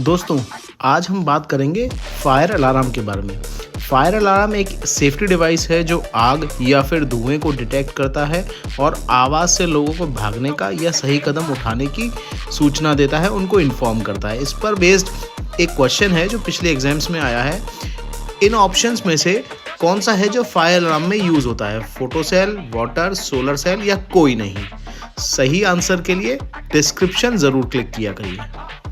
दोस्तों, आज हम बात करेंगे फायर अलार्म के बारे में। फायर अलार्म एक सेफ्टी डिवाइस है जो आग या फिर धुएं को डिटेक्ट करता है और आवाज़ से लोगों को भागने का या सही कदम उठाने की सूचना देता है, उनको इन्फॉर्म करता है। इस पर बेस्ड एक क्वेश्चन है जो पिछले एग्जाम्स में आया है। इन ऑप्शंस में से कौन सा है जो फायर अलार्म में यूज़ होता है? Photo cell, water, solar cell या कोई नहीं? सही आंसर के लिए डिस्क्रिप्शन ज़रूर क्लिक किया करिए।